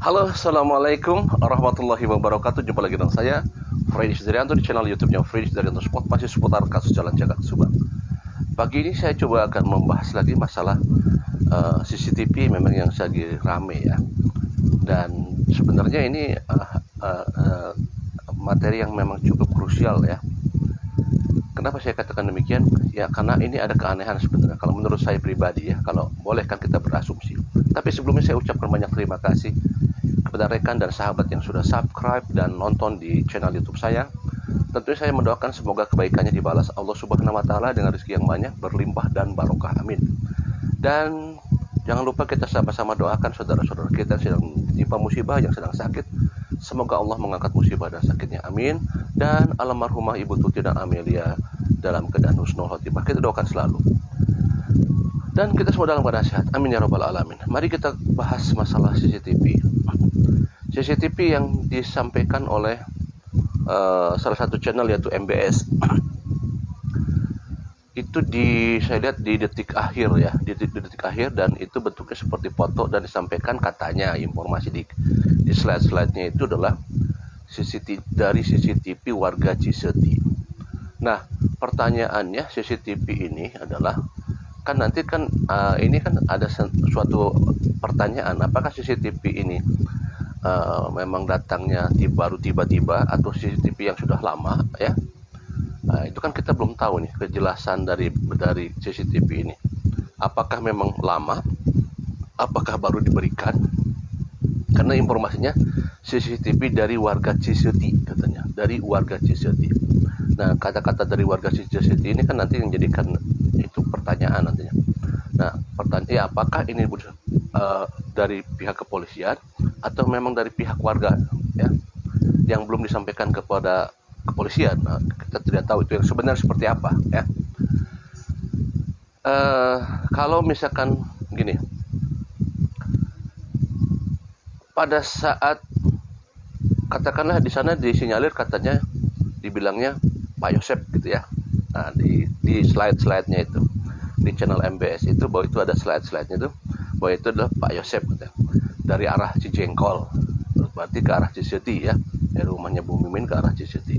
Halo, assalamualaikum warahmatullahi wabarakatuh. Jumpa lagi dengan saya, Freddy Sudaryanto, di channel YouTube-nya Freddy Sudaryanto Sport, masih seputar kasus Jalan Jagat Subang. Pagi ini saya coba akan membahas lagi masalah CCTV memang yang lagi rame ya. Dan sebenarnya ini materi yang memang cukup krusial ya. Kenapa saya katakan demikian? Ya karena ini ada keanehan sebenarnya. Kalau menurut saya pribadi ya, kalau boleh kan kita berasumsi. Tapi sebelumnya saya ucapkan banyak terima kasih kepada rekan dan sahabat yang sudah subscribe dan nonton di channel YouTube saya. Tentunya saya mendoakan semoga kebaikannya dibalas Allah Subhanahu wa taala dengan rezeki yang banyak, berlimpah dan barokah. Amin. Dan jangan lupa kita sama-sama doakan saudara-saudara kita yang sedang ditimpa musibah, yang sedang sakit. Semoga Allah mengangkat musibah dan sakitnya. Amin. Dan almarhumah Ibu Tuti dan Amelia dalam keadaan husnul khotimah. Kita doakan selalu. Dan kita semua dalam keadaan sehat. Amin ya rabbal alamin. Mari kita bahas masalah CCTV. CCTV yang disampaikan oleh salah satu channel yaitu MBS. Itu saya lihat di detik akhir ya, di detik akhir, dan itu bentuknya seperti foto dan disampaikan katanya informasi di slide-nya itu adalah dari CCTV warga Ciseti. Nah, pertanyaannya CCTV ini adalah ini kan ada suatu pertanyaan, apakah CCTV ini memang datangnya baru tiba-tiba atau CCTV yang sudah lama ya? Nah, itu kan kita belum tahu nih kejelasan dari CCTV ini. Apakah memang lama? Apakah baru diberikan? Karena informasinya CCTV dari warga Ciseti katanya, dari warga Ciseti. Nah, kata-kata dari warga Ciseti ini kan nanti yang jadikan itu pertanyaan nantinya. Nah, pertanyaan apakah ini dari pihak kepolisian atau memang dari pihak warga ya, yang belum disampaikan kepada kepolisian. Nah, kita tidak tahu itu yang sebenarnya seperti apa ya. Kalau misalkan gini, pada saat katakanlah di sana disinyalir katanya dibilangnya Pak Yosep gitu ya. Nah, di slide-nya itu di channel MBS itu bahwa itu ada slide-nya itu bahwa itu adalah Pak Yosep gitu ya. Dari arah Cijengkol, berarti ke arah Ciseti ya, dari rumahnya Bu Mimin ke arah Ciseti.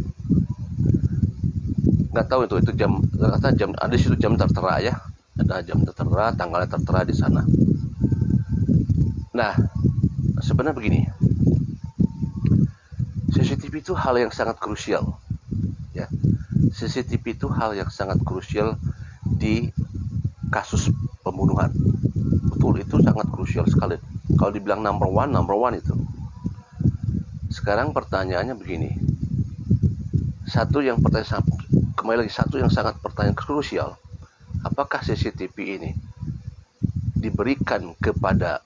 Nggak tahu itu jam ada situ jam tertera ya, ada jam tertera, tanggalnya tertera di sana. Nah, sebenarnya begini, CCTV itu hal yang sangat krusial ya. CCTV itu hal yang sangat krusial di kasus pembunuhan. Betul, itu sangat krusial sekali. Kalau dibilang number one itu. Sekarang pertanyaannya begini. Satu yang sangat pertanyaan krusial. Apakah CCTV ini diberikan kepada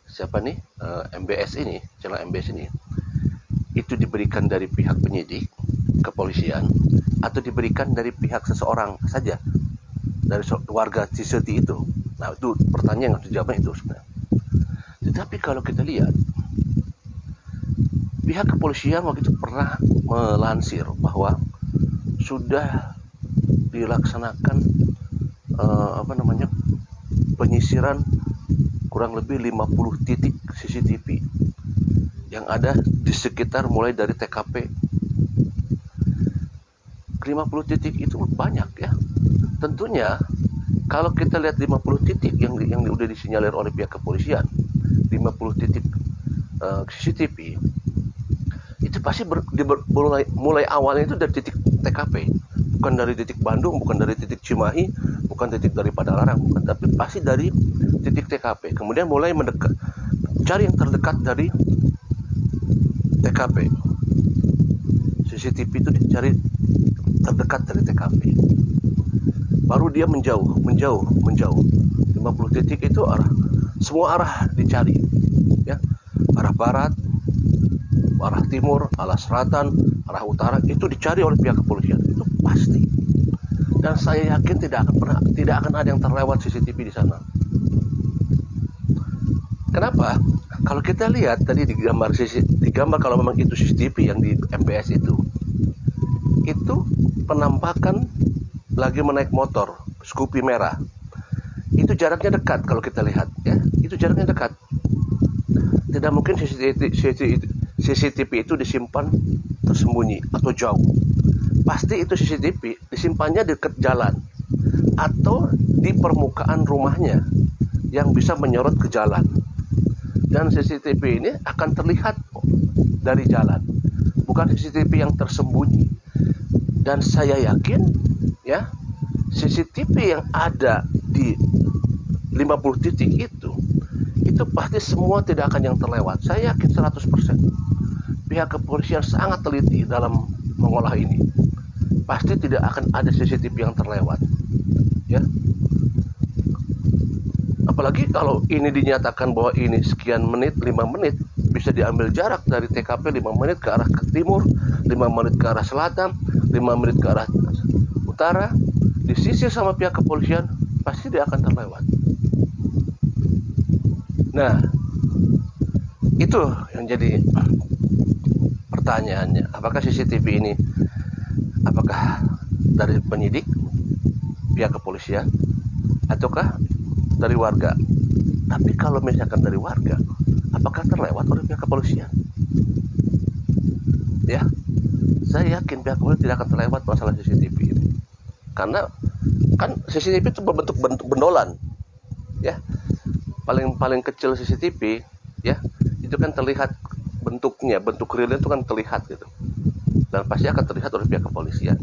siapa nih? MBS ini, channel MBS ini. Itu diberikan dari pihak penyidik, kepolisian, atau diberikan dari pihak seseorang saja, dari warga Ciseti itu. Nah, itu pertanyaan yang harus dijawab itu sebenarnya. Tetapi kalau kita lihat, pihak kepolisian waktu itu pernah melansir bahwa sudah dilaksanakan penyisiran kurang lebih 50 titik CCTV yang ada di sekitar mulai dari TKP. 50 titik itu banyak ya. Tentunya kalau kita lihat 50 titik yang sudah disinyalir oleh pihak kepolisian, 50 titik CCTV itu pasti mulai awalnya itu dari titik TKP, bukan dari titik Bandung, bukan dari titik Cimahi, bukan titik dari Padalarang, bukan, tapi pasti dari titik TKP. Kemudian mulai mendekat, cari yang terdekat dari TKP. CCTV itu dicari terdekat dari TKP. Baru dia menjauh. 50 titik itu semua arah dicari. Ya. Arah barat, arah timur, arah selatan, arah utara itu dicari oleh pihak kepolisian. Itu pasti. Dan saya yakin tidak akan ada yang terlewat CCTV di sana. Kenapa? Kalau kita lihat tadi di gambar kalau memang itu CCTV yang di MBS itu penampakan lagi menaik motor Scoopy merah. Itu jaraknya dekat kalau kita lihat ya. Itu jaraknya dekat. tidak mungkin CCTV itu disimpan tersembunyi atau jauh. Pasti itu CCTV disimpannya di dekat jalan atau di permukaan rumahnya yang bisa menyorot ke jalan. Dan CCTV ini akan terlihat dari jalan, bukan CCTV yang tersembunyi. Dan saya yakin ya, CCTV yang ada di 50 titik itu pasti semua tidak akan yang terlewat. Saya yakin 100%. Pihak kepolisian sangat teliti dalam mengolah ini. Pasti tidak akan ada CCTV yang terlewat. Ya. Apalagi kalau ini dinyatakan bahwa ini sekian menit, 5 menit, bisa diambil jarak dari TKP 5 menit ke arah ke timur, 5 menit ke arah selatan, 5 menit ke arah utara, disisir sama pihak kepolisian, pasti dia akan terlewat. Nah, itu yang jadi pertanyaannya. Apakah CCTV ini apakah dari penyidik, pihak kepolisian, ataukah dari warga? Tapi kalau misalkan dari warga, apakah terlewat oleh pihak kepolisian? Ya, saya yakin pihak kepolisian tidak akan terlewat masalah CCTV ini. Karena kan CCTV itu berbentuk bendolan, ya. Paling kecil CCTV, ya, itu kan terlihat bentuknya, bentuk realnya itu kan terlihat gitu, dan pasti akan terlihat oleh pihak kepolisian.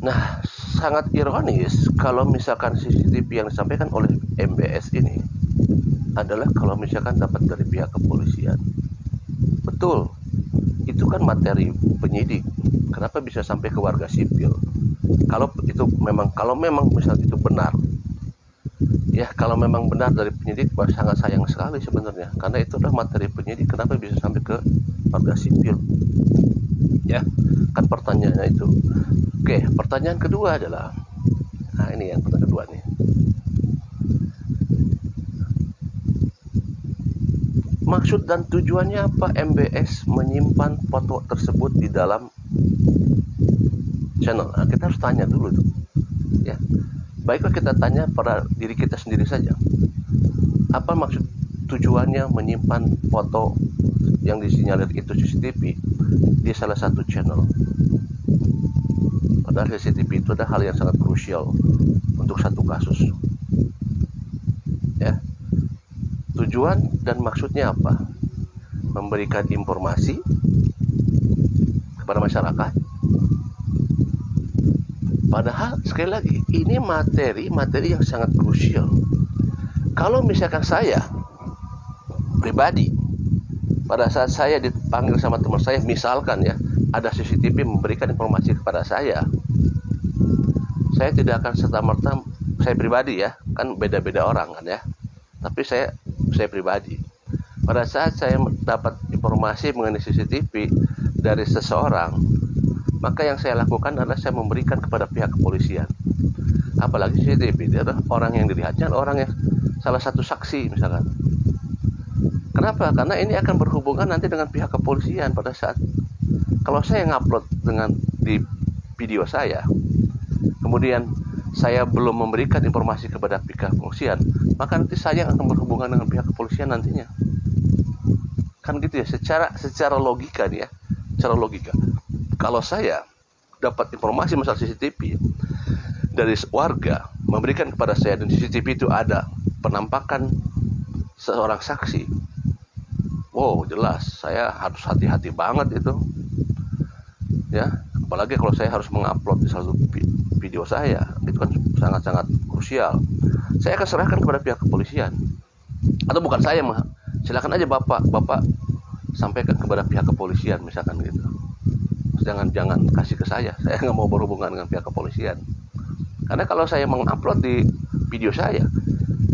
Nah, sangat ironis kalau misalkan CCTV yang disampaikan oleh MBS ini adalah kalau misalkan dapat dari pihak kepolisian. Betul, itu kan materi penyidik. Kenapa bisa sampai ke warga sipil? Kalau memang misalnya itu benar, ya, kalau memang benar dari penyidik, sangat sayang sekali sebenarnya, karena itu adalah materi penyidik. Kenapa bisa sampai ke warga sipil? Ya, kan pertanyaannya itu. Oke, pertanyaan kedua adalah, nah ini yang pertanyaan kedua nih. Maksud dan tujuannya apa MBS menyimpan foto tersebut di dalam channel? Nah, kita harus tanya dulu tuh, ya. Baiklah kita tanya pada diri kita sendiri saja. Apa maksud tujuannya menyimpan foto yang disinyalir itu CCTV di salah satu channel? Padahal CCTV itu adalah hal yang sangat krusial untuk satu kasus. Ya. Tujuan dan maksudnya apa? Memberikan informasi kepada masyarakat. Padahal sekali lagi ini materi yang sangat krusial. Kalau misalkan saya pribadi pada saat saya dipanggil sama teman saya, misalkan ya, ada CCTV memberikan informasi kepada saya tidak akan serta-merta, saya pribadi ya, kan beda-beda orang kan ya, tapi saya pribadi, pada saat saya dapat informasi mengenai CCTV dari seseorang, maka yang saya lakukan adalah saya memberikan kepada pihak kepolisian. Apalagi CCTV itu adalah orang yang dilihatnya, orang yang salah satu saksi misalkan. Kenapa? Karena ini akan berhubungan nanti dengan pihak kepolisian pada saat, kalau saya ngupload di video saya, kemudian saya belum memberikan informasi kepada pihak kepolisian, maka nanti saya akan berhubungan dengan pihak kepolisian nantinya. Kan gitu ya, secara logika nih ya, secara logika. Kalau saya dapat informasi masalah CCTV dari warga, memberikan kepada saya, dan CCTV itu ada penampakan seorang saksi, wow, jelas saya harus hati-hati banget itu, ya. Apalagi kalau saya harus mengupload di satu video saya, itu kan sangat-sangat krusial. Saya akan serahkan kepada pihak kepolisian, atau bukan saya mah, silakan aja bapak sampaikan kepada pihak kepolisian misalkan gitu. Jangan kasih ke saya nggak mau berhubungan dengan pihak kepolisian. Karena kalau saya mengupload di video saya,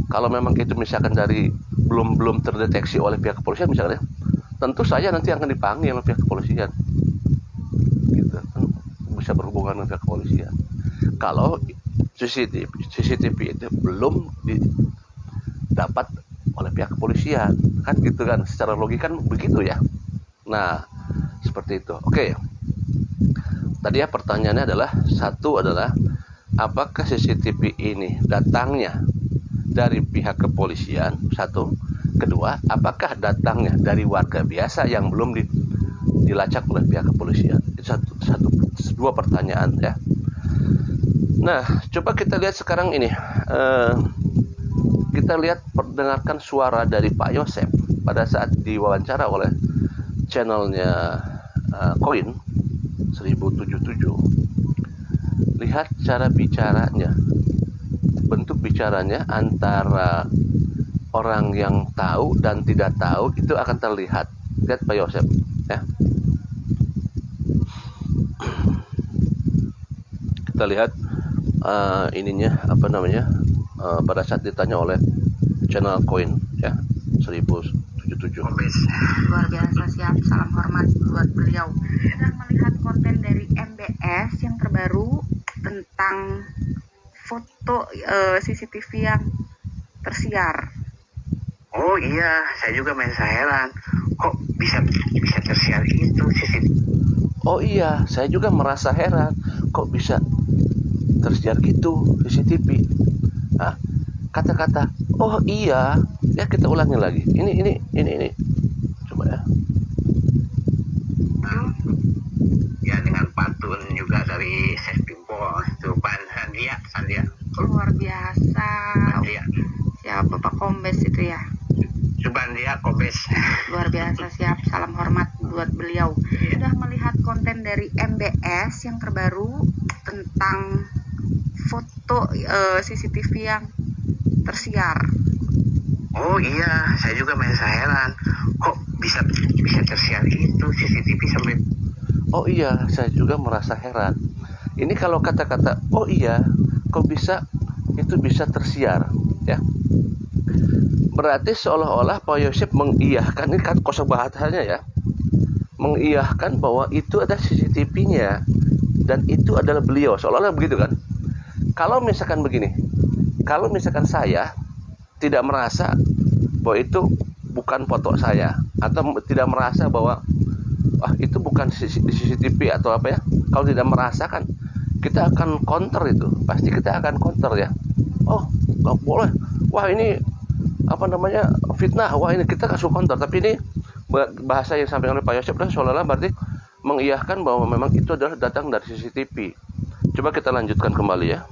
kalau memang itu misalkan dari belum terdeteksi oleh pihak kepolisian misalnya, tentu saya nanti akan dipanggil oleh pihak kepolisian, gitu, bisa berhubungan dengan pihak kepolisian. Kalau CCTV itu belum didapat oleh pihak kepolisian, kan gitu kan, secara logika kan begitu ya. Nah, seperti itu. Oke. Tadi ya pertanyaannya adalah, satu adalah apakah CCTV ini datangnya dari pihak kepolisian, satu, Kedua, apakah datangnya dari warga biasa yang belum dilacak oleh pihak kepolisian? Itu dua pertanyaan ya. Nah, coba kita lihat sekarang ini. Kita lihat, perdengarkan suara dari Pak Yosep pada saat diwawancara oleh channelnya Koin 1077. Lihat cara bicaranya, bentuk bicaranya antara orang yang tahu dan tidak tahu itu akan terlihat. Lihat Pak Yosep ya. Kita lihat ininya apa namanya, pada saat ditanya oleh channel Koin ya 1077. Luar biasa, siap, salam hormat buat beliau. Sudah melihat konten dari MBS yang terbaru tentang foto CCTV yang tersiar. Oh iya, saya juga merasa heran, kok bisa tersiar itu CCTV. Oh iya, saya juga merasa heran, kok bisa tersiar gitu CCTV. Nah, kata-kata oh iya, ya kita ulangi lagi. Ini. Coba ya. Ya dengan pantun juga dari Sespimpo, itu Sandia. Luar biasa. Sandia. Siap, Bapak Kombes itu ya. Subandia Kombes. Luar biasa, siap, salam hormat buat beliau. Sudah melihat konten dari MBS yang terbaru tentang foto CCTV yang tersiar. Oh iya, saya juga merasa heran, kok bisa tersiar itu CCTV sampai. Oh iya, saya juga merasa heran. Ini kalau kata-kata oh iya, kok bisa tersiar ya. Berarti seolah-olah Pak Yosep mengiyahkan, ini kan kosakbatanya ya, mengiyahkan bahwa itu ada CCTV-nya dan itu adalah beliau, seolah-olah begitu kan. Kalau misalkan begini, kalau misalkan saya tidak merasa bahwa itu bukan foto saya, atau tidak merasa bahwa itu bukan CCTV atau apa ya, kalau tidak merasakan, kita akan counter itu, pasti kita akan counter ya. Oh nggak boleh, wah ini apa namanya fitnah, wah ini kita kasih counter. Tapi ini bahasa yang disampaikan oleh Pak Yosep dan seolah-olah berarti mengiyahkan bahwa memang itu adalah datang dari CCTV. Coba kita lanjutkan kembali ya.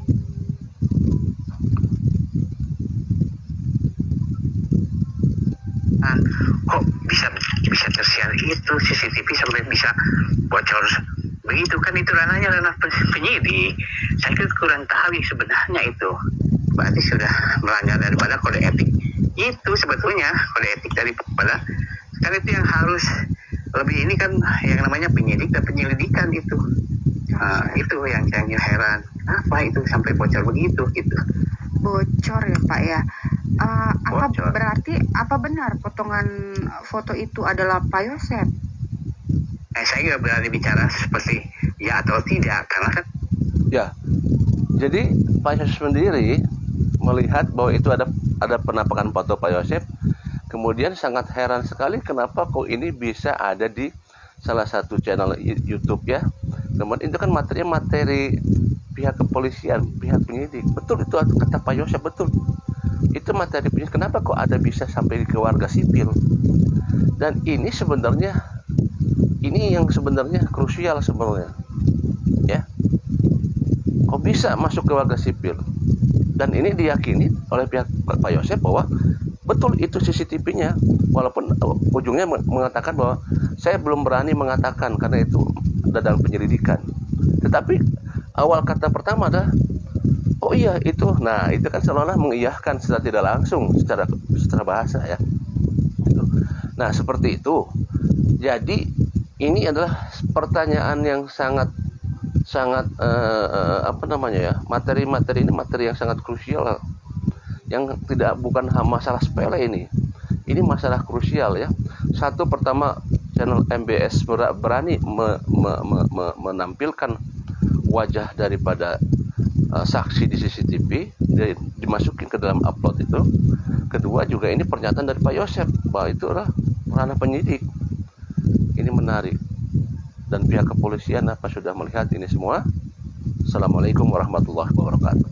Kok bisa tersiar itu CCTV sampai bisa bocor begitu kan, itu ranah penyidik. Saya kurang tahu sebenarnya itu berarti sudah melanggar daripada kode etik. Itu sebetulnya kode etik daripada, kan itu yang harus lebih, ini kan yang namanya penyidik dan penyelidikan itu. Itu yang heran, apa itu sampai bocor begitu gitu. Bocor ya Pak ya. Bocor. Berarti apa benar potongan foto itu adalah Pak Yosep? Saya nggak berani bicara seperti ya atau tidak, karena kan Ya, jadi Pak Yosep sendiri melihat bahwa itu ada penampakan foto Pak Yosep, kemudian sangat heran sekali kenapa kok ini bisa ada di salah satu channel YouTube ya. Kemudian itu kan materi pihak kepolisian, pihak penyidik. Betul itu kata Pak Yosep, betul. Itu materi penyidik. Kenapa kok ada bisa sampai ke warga sipil? Dan ini yang sebenarnya krusial sebenarnya. Ya. Kok bisa masuk ke warga sipil? Dan ini diyakini oleh pihak Pak Yosep bahwa betul itu CCTV-nya, walaupun ujungnya mengatakan bahwa saya belum berani mengatakan karena itu ada dalam penyelidikan. Tetapi awal kata pertama adalah oh iya itu. Nah, itu kan seolah-olah mengiyahkan secara tidak langsung secara bahasa ya. Nah, seperti itu. Jadi ini adalah pertanyaan yang sangat materi ini materi yang sangat krusial, yang bukan masalah sepele ini masalah krusial ya. Satu, pertama, channel MBS berani menampilkan wajah daripada saksi di CCTV, dimasukin ke dalam upload itu. Kedua, juga ini pernyataan dari Pak Yosep bahwa itu adalah ranah penyidik. Ini menarik. Dan pihak kepolisian sudah melihat ini semua. Assalamualaikum warahmatullahi wabarakatuh.